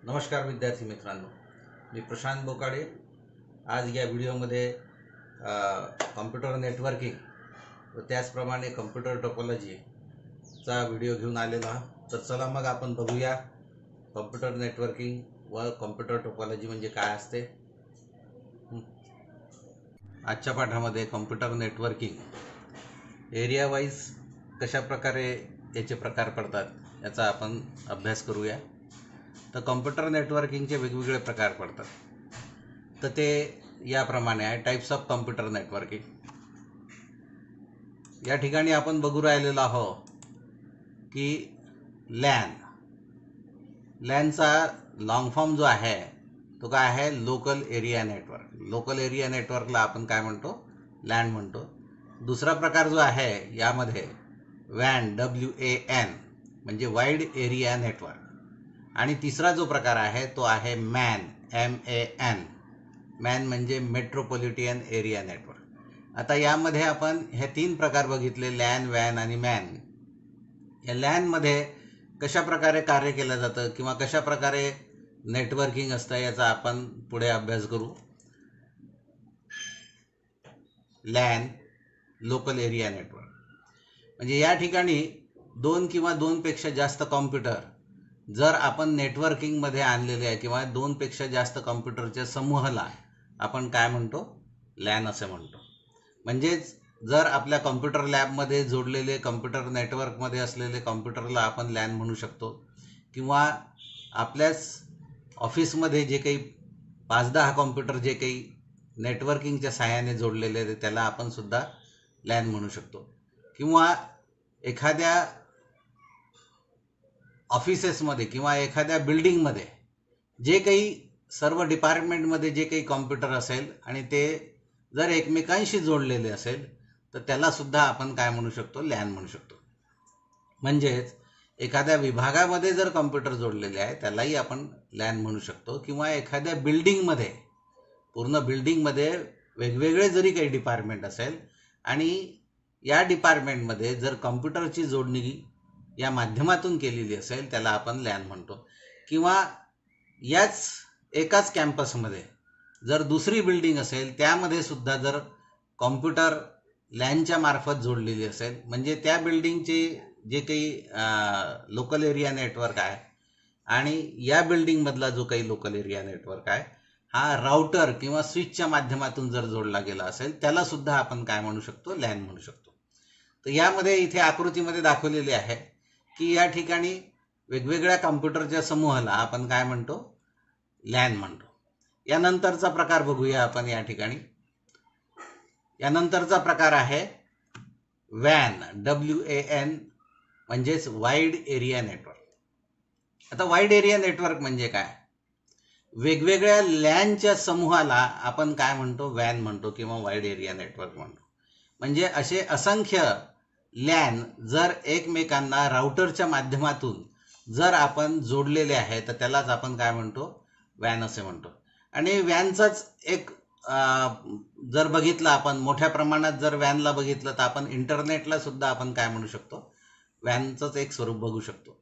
नमस्कार विद्यार्थी मित्रांनो, मी प्रशांत बोकाडे। आज या व्हिडिओमध्ये कॉम्प्युटर नेटवर्किंग व त्याचप्रमाणे कॉम्प्युटर टोपोलॉजीचा व्हिडिओ घेऊन आलेलो आहोत। तर चला मग आपण बघूया कॉम्प्युटर नेटवर्किंग व कॉम्प्युटर टोपोलॉजी म्हणजे काय असते। आजच्या पाठामध्ये कॉम्प्युटर नेटवर्किंग एरिया वाईज कशा प्रकारे याचे प्रकार पडतात याचा आपण अभ्यास करूया। तर कॉम्प्युटर नेटवर्किंगचे वेगवेगळे प्रकार पडतात, तर ते याप्रमाणे आहे। Types of computer networking. या ठिकाणी आपण बघू राहिलेलो आहोत की लॅनचा लॉंग फॉर्म जो आहे तो काय आहे, local area network. Local area नेटवर्कला आपण काय म्हणतो, लॅन म्हणतो। दुसरा प्रकार जो आहे यामध्ये वॅन, WAN म्हणजे वाईड एरिया नेटवर्क। आणि तिसरा जो प्रकार आहे तो आहे MAN, MAN। मॅन म्हणजे मेट्रोपॉलिटन एरिया नेटवर्क। आता यामध्ये आपण हे तीन प्रकार बघितले, लॅन, वॅन आणि मॅन। या लॅनमध्ये कशा प्रकारे कार्य केलं जातं किंवा कशा प्रकारे नेटवर्किंग असतं याचा आपण पुढे अभ्यास करू। लॅन, लोकल एरिया नेटवर्क म्हणजे या ठिकाणी दोन किंवा दोनपेक्षा जास्त कॉम्प्युटर जर आपण नेटवर्किंगमध्ये आणलेले आहे किंवा दोनपेक्षा जास्त कॉम्प्युटरच्या समूहाला आपण काय म्हणतो, लॅन असे म्हणतो। म्हणजेच जर आपल्या कॉम्प्युटर लॅबमध्ये जोडलेले कॉम्प्युटर नेटवर्कमध्ये असलेले कॉम्प्युटरला आपण लॅन म्हणू शकतो, किंवा आपल्याच ऑफिसमध्ये जे काही 5-10 कॉम्प्युटर जे काही नेटवर्किंगच्या सहाय्याने जोडलेले त्याला आपण सुद्धा लॅन म्हणू शकतो। किंवा एखाद्या ऑफिसेसमध्ये किंवा एखाद्या बिल्डिंगमध्ये जे काही सर्व डिपार्टमेंटमध्ये जे काही कॉम्प्युटर असेल आणि ते जर एकमेकांशी जोडलेले असेल तर त्याला सुद्धा आपण काय म्हणू शकतो, लॅन म्हणू शकतो। म्हणजेच एखाद्या विभागामध्ये जर कॉम्प्युटर जोडलेले आहे त्यालाही आपण लॅन म्हणू शकतो। किंवा एखाद्या बिल्डिंगमध्ये, पूर्ण बिल्डिंगमध्ये वेगवेगळे जरी काही डिपार्टमेंट असेल आणि या डिपार्टमेंटमध्ये जर कॉम्प्युटरची जोडणी या माध्यमातून केलेली असेल त्याला आपण लॅन म्हणतो। किंवा याच एकाच कॅम्पसमध्ये जर दुसरी बिल्डिंग असेल त्यामध्ये सुद्धा जर कॉम्प्युटर लॅनच्या मार्फत जोडलेली असेल, म्हणजे त्या बिल्डिंगचे जे काही लोकल एरिया नेटवर्क आहे आणि या बिल्डिंगमधला जो काही लोकल एरिया नेटवर्क आहे हा राउटर किंवा स्विचच्या माध्यमातून जर जोडला गेला असेल त्याला सुद्धा आपण काय म्हणू शकतो, लॅन म्हणू शकतो। तर यामध्ये इथे आकृतीमध्ये दाखवलेले आहे की या ठिकाणी वेगवेगळ्या कॉम्प्युटरच्या समूहाला आपण काय म्हणतो, लॅन म्हणतो। यानंतरचा प्रकार बघूया आपण या ठिकाणी। यानंतरचा प्रकार आहे वॅन, WAN म्हणजेच वाईड एरिया नेटवर्क। आता वाईड एरिया नेटवर्क म्हणजे काय, वेगवेगळ्या लॅनच्या समूहाला आपण काय म्हणतो, वॅन म्हणतो किंवा वाईड एरिया नेटवर्क म्हणतो। म्हणजे असे असंख्य लॅन जर एकमेकांना राउटरच्या माध्यमातून जर आपण जोडलेले आहे तर त्यालाच आपण काय म्हणतो, वॅन असे म्हणतो। आणि वॅनचाच एक जर बघितलं आपण मोठ्या प्रमाणात जर वॅनला बघितलं तर आपण इंटरनेटला सुद्धा आपण काय म्हणू शकतो, वॅनचंच एक स्वरूप बघू शकतो।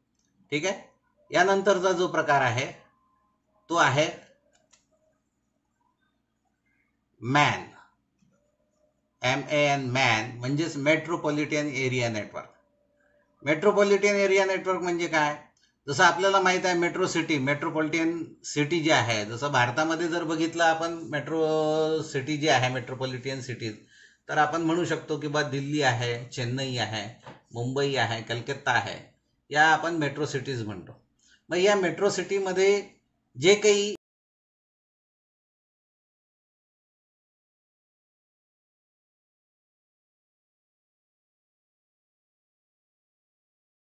ठीक आहे। यानंतरचा जो प्रकार आहे तो आहे मॅन, MAN, मॅन म्हणजेच metropolitan area network. Metropolitan area network म्हणजे काय, जसं आपल्याला माहित आहे मेट्रो सिटी, मेट्रोपॉलिटन सिटी जी आहे, जसं भारतामध्ये जर बघितलं आपण मेट्रो सिटी जी आहे, मेट्रोपॉलिटन सिटी, तर आपण म्हणू शकतो की बा दिल्ली आहे, चेन्नई आहे, मुंबई आहे, कलकत्ता आहे, या आपण मेट्रो सिटीज म्हणतो। मग या मेट्रो सिटीमध्ये जे काही